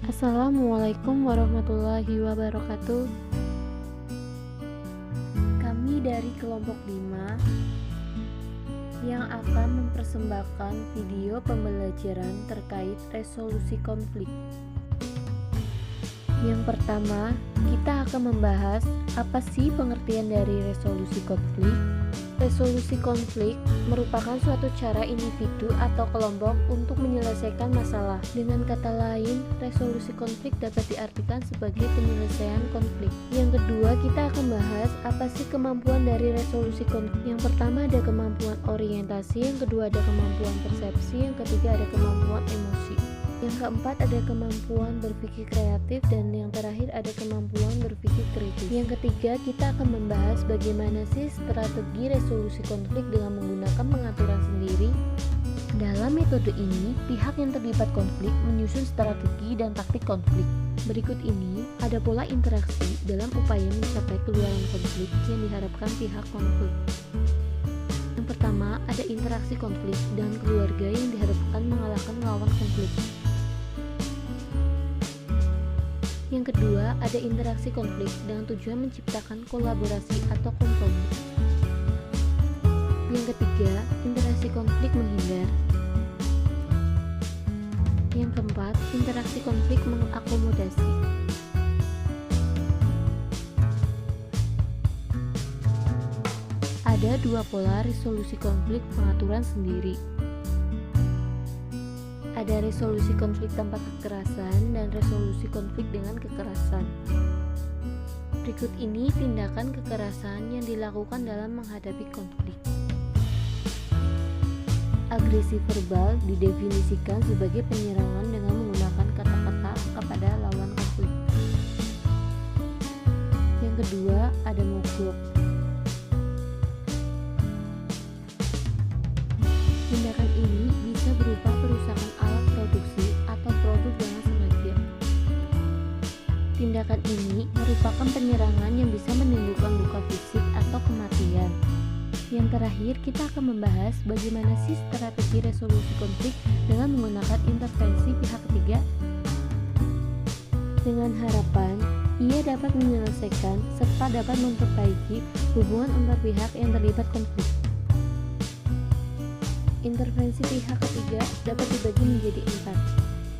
Assalamualaikum warahmatullahi wabarakatuh. Kami dari kelompok 5 yang akan mempersembahkan video pembelajaran terkait resolusi konflik. Yang pertama, kita akan membahas apa sih pengertian dari resolusi konflik. Resolusi konflik merupakan suatu cara individu atau kelompok untuk menyelesaikan masalah. Dengan kata lain, resolusi konflik dapat diartikan sebagai penyelesaian konflik. Yang kedua, kita akan bahas apa sih kemampuan dari resolusi konflik. Yang pertama ada kemampuan orientasi, yang kedua ada kemampuan persepsi, yang ketiga ada kemampuan emosi. Yang keempat ada kemampuan berpikir kreatif, dan yang terakhir ada kemampuan berpikir kritis. Yang ketiga, kita akan membahas bagaimana sih strategi resolusi konflik dengan menggunakan pengaturan sendiri. Dalam metode ini, pihak yang terlibat konflik menyusun strategi dan taktik konflik. Berikut ini ada pola interaksi dalam upaya mencapai keluaran konflik yang diharapkan pihak konflik. Yang pertama, ada interaksi konflik dan keluarga yang diharapkan mengalahkan lawan konflik. Yang kedua, ada interaksi konflik dengan tujuan menciptakan kolaborasi atau kompromi. Yang ketiga, interaksi konflik menghindar. Yang keempat, interaksi konflik mengakomodasi. Ada dua pola resolusi konflik pengaturan sendiri. Ada resolusi konflik tanpa kekerasan dan resolusi konflik dengan kekerasan. Berikut ini tindakan kekerasan yang dilakukan dalam menghadapi konflik. Agresi verbal didefinisikan sebagai penyerangan dengan menggunakan kata-kata kepada lawan konflik. Yang kedua, ada mogok. Tindakan ini bisa berupa perusakan alat produksi atau produk dengan sengaja. Tindakan ini merupakan penyerangan yang bisa menimbulkan luka fisik atau kematian. Yang terakhir, kita akan membahas bagaimana sih strategi resolusi konflik dengan menggunakan intervensi pihak ketiga. Dengan harapan ia dapat menyelesaikan serta dapat memperbaiki hubungan antar pihak yang terlibat konflik. Intervensi pihak ketiga dapat dibagi menjadi 4.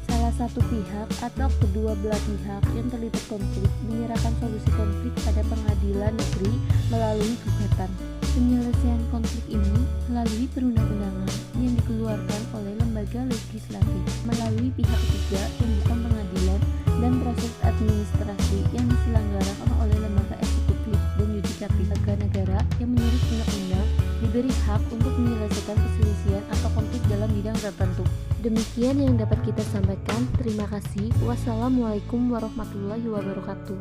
Salah satu pihak atau kedua belah pihak yang terlibat konflik menyerahkan solusi konflik pada pengadilan negeri melalui gugatan. Penyelesaian konflik ini melalui perundang-undangan yang dikeluarkan oleh lembaga legislatif melalui pihak ketiga yang bukan pengadilan, dan proses administrasi yang diselenggarakan oleh lembaga eksekutif dan yudikatif. Negara yang menurut undang-undang diberi hak untuk menyelesaikan perselisihan atau konflik dalam bidang tertentu. Demikian yang dapat kita sampaikan. Terima kasih. Wassalamualaikum warahmatullahi wabarakatuh.